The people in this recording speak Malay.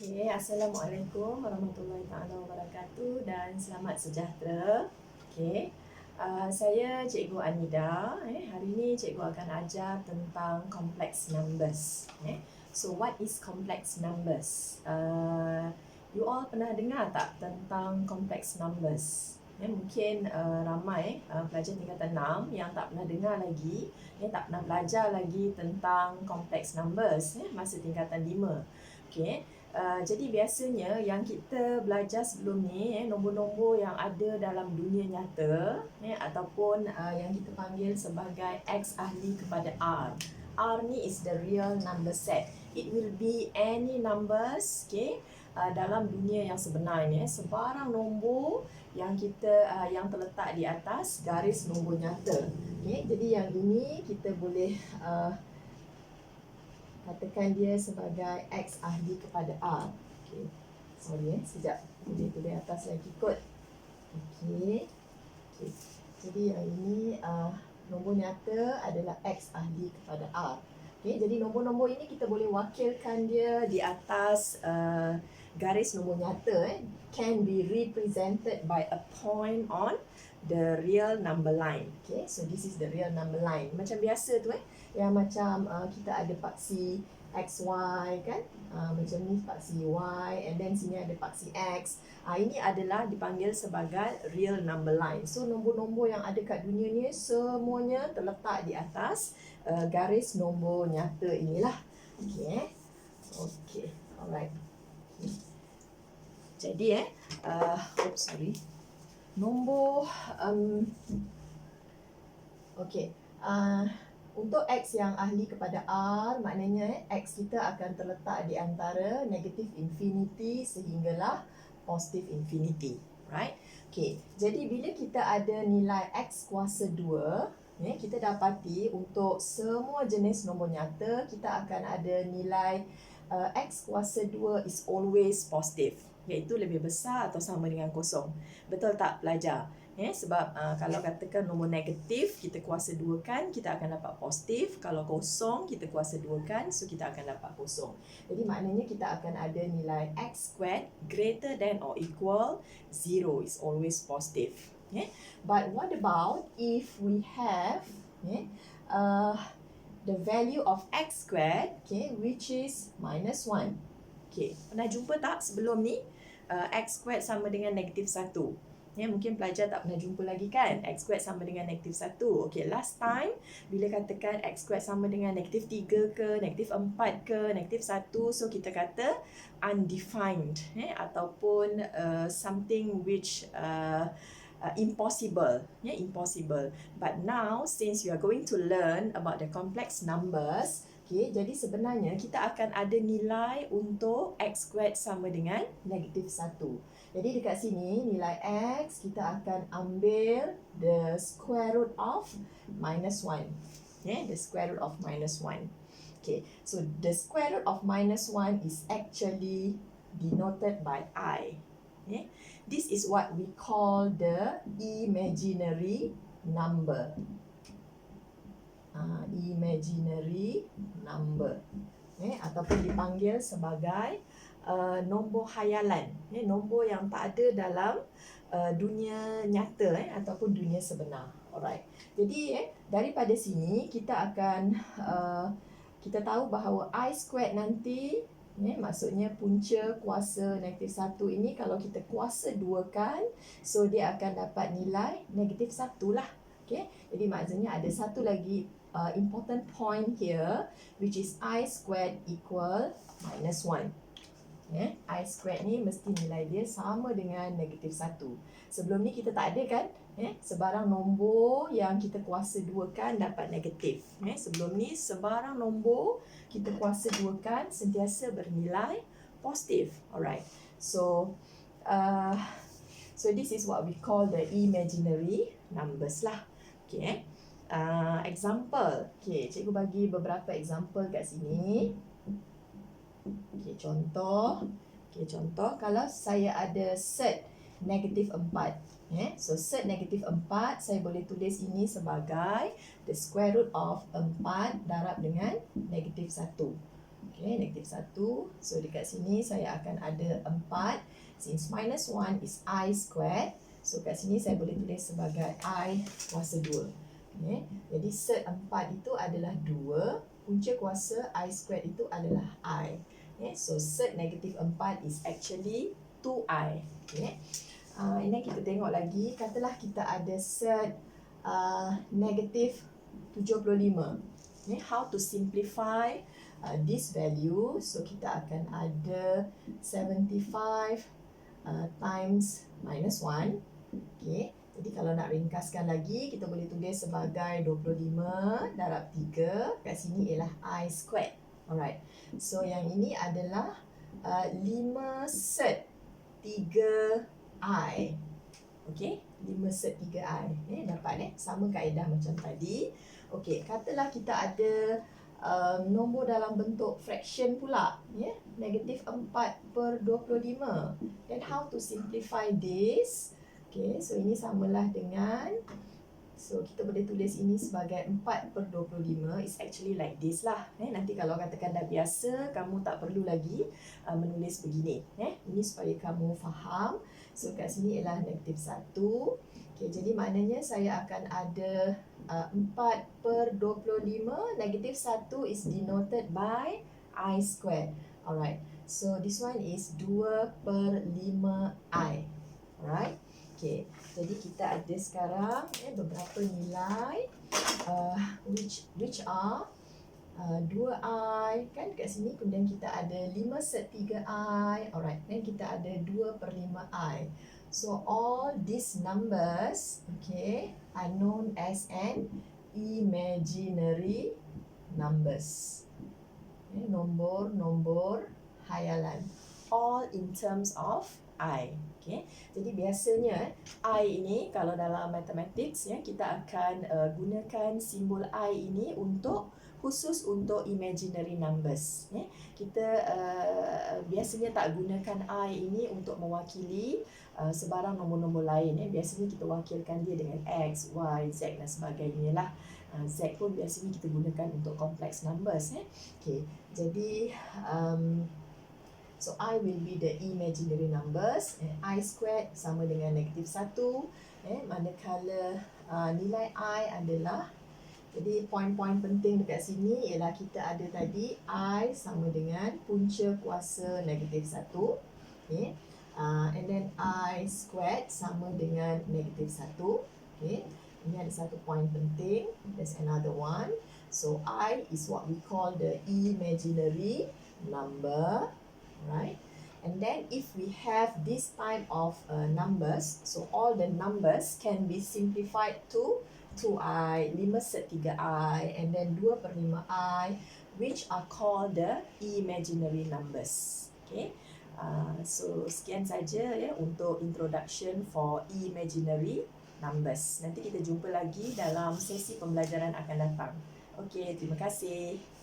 Okay, Assalamualaikum warahmatullahi taala wabarakatuh dan selamat sejahtera. Okay, saya Cikgu Anida. Hari ini Cikgu akan ajar tentang complex numbers. So, what is complex numbers? You all pernah dengar tak tentang complex numbers? Mungkin ramai pelajar tingkatan 6 yang tak pernah dengar lagi, tak pernah belajar lagi tentang complex numbers masa tingkatan 5. Okay. Jadi biasanya yang kita belajar sebelum ni nombor-nombor yang ada dalam dunia nyata ataupun yang kita panggil sebagai X ahli kepada R. R ni is the real number set. It will be any numbers dalam dunia yang sebenar ni, sebarang nombor yang kita yang terletak di atas garis nombor nyata. Jadi yang ini kita boleh katakan dia sebagai X ahli kepada R. Sorry sekejap. Dia tulis atas lagi kot. Jadi yang ini nombor nyata adalah X ahli kepada R. Jadi nombor-nombor ini kita boleh wakilkan dia di atas garis nombor nyata. Can be represented by a point on the real number line. So this is the real number line. Macam biasa tu yang macam kita ada paksi XY kan, macam ni paksi Y, and then sini ada paksi X. Ini adalah dipanggil sebagai real number line. So nombor-nombor yang ada kat dunia ni semuanya terletak di atas garis nombor nyata inilah. Alright. Jadi nombor untuk X yang ahli kepada R, maknanya X kita akan terletak di antara negatif infinity sehinggalah positif infinity. Right? Jadi bila kita ada nilai X kuasa 2, kita dapati untuk semua jenis nombor nyata, kita akan ada nilai X kuasa 2 is always positive, iaitu lebih besar atau sama dengan kosong. Betul tak pelajar? Sebab kalau katakan nombor negatif kita kuasa 2 kan, kita akan dapat positif. Kalau kosong kita kuasa 2 kan, so kita akan dapat kosong. Jadi maknanya kita akan ada nilai X squared greater than or equal 0 is always positive. But what about if we have the value of X squared which is minus 1. Pernah jumpa tak sebelum ni X squared sama dengan negatif 1? Mungkin pelajar tak pernah jumpa lagi kan, X squared sama dengan negatif 1. Last time bila katakan X squared sama dengan negatif 3 ke, negatif 4 ke, negatif 1, so kita kata undefined ataupun something which impossible. Impossible. But now since you are going to learn about the complex numbers, jadi sebenarnya kita akan ada nilai untuk X squared sama dengan negatif 1. Jadi dekat sini nilai X kita akan ambil the square root of minus 1. The square root of minus 1. So the square root of minus 1 is actually denoted by I. This is what we call the imaginary number. Imaginary number. Ataupun dipanggil sebagai nombor khayalan, nombor yang tak ada dalam dunia nyata ataupun dunia sebenar. Alright. Jadi daripada sini kita akan kita tahu bahawa I squared nanti maksudnya punca kuasa negatif 1 ini kalau kita kuasa 2 kan, so dia akan dapat nilai negatif 1 lah. Jadi maksudnya ada satu lagi important point here, which is I squared equal minus 1. I squared ni mesti nilai dia sama dengan negatif 1. Sebelum ni kita tak ada kan, sebarang nombor yang kita kuasa 2 kan dapat negatif. Sebelum ni sebarang nombor kita kuasa 2 kan sentiasa bernilai positif. Alright. So this is what we call the imaginary numbers lah. Example. Cikgu bagi beberapa example kat sini. Contoh kalau saya ada set negatif 4. So set negatif 4 saya boleh tulis ini sebagai the square root of 4 darab dengan negatif 1. Okay, negatif 1. So dekat sini saya akan ada 4. Since minus 1 is I squared, so kat sini saya boleh tulis sebagai I kuasa 2. Okay. Jadi cert 4 itu adalah 2. Punca kuasa I squared itu adalah I. Okay. So cert negatif 4 is actually 2I. Okay. And then kita tengok lagi, katalah kita ada cert negatif 75. Okay. How to simplify this value? So kita akan ada 75 times minus 1. Okay. Jadi kalau nak ringkaskan lagi, kita boleh tulis sebagai 25 darab 3. Kat sini ialah I squared. Alright. So yang ini adalah 5 cert 3I. Okay. 5 cert 3I. Dapat sama kaedah macam tadi. Okay. Katalah kita ada nombor dalam bentuk fraction pula, negatif 4/25. Then how to simplify this? Okay, so ini samalah dengan, so kita boleh tulis ini sebagai 4/25. It's actually like this lah. Nanti kalau katakan dah biasa, kamu tak perlu lagi menulis begini. Ini supaya kamu faham. So kat sini ialah negatif 1. Okay, jadi maknanya saya akan ada 4/25. Negatif 1 is denoted by I squared. Alright, so this one is 2/5I. Alright. Okay, jadi kita ada sekarang beberapa nilai which are 2I kan kat sini, kemudian kita ada 5 cert 3I. Alright, then kita ada 2/5I. So all these numbers, okay, are known as an imaginary numbers. Nombor-nombor hayalan. All in terms of I. Okay. Jadi biasanya I ini kalau dalam mathematics kita akan gunakan simbol I ini khusus untuk imaginary numbers. Kita biasanya tak gunakan I ini untuk mewakili sebarang nombor-nombor lain. Biasanya kita wakilkan dia dengan X, Y, Z dan sebagainya lah. Z pun biasanya kita gunakan untuk complex numbers. Okay. Jadi so I will be the imaginary numbers, and I squared sama dengan negatif 1. Manakala nilai I adalah, jadi poin-poin penting dekat sini ialah kita ada tadi I sama dengan punca kuasa negatif 1. Okay. And then I squared sama dengan negatif 1. Okay. Ini ada satu poin penting. There's another one. So I is what we call the imaginary number. Right, and then if we have this type of numbers, so all the numbers can be simplified to 2I, 5 cert 3I, and then 2/5I, which are called the imaginary numbers. Okay, so sekian saja untuk introduction for imaginary numbers. Nanti kita jumpa lagi dalam sesi pembelajaran akan datang. Okay, terima kasih.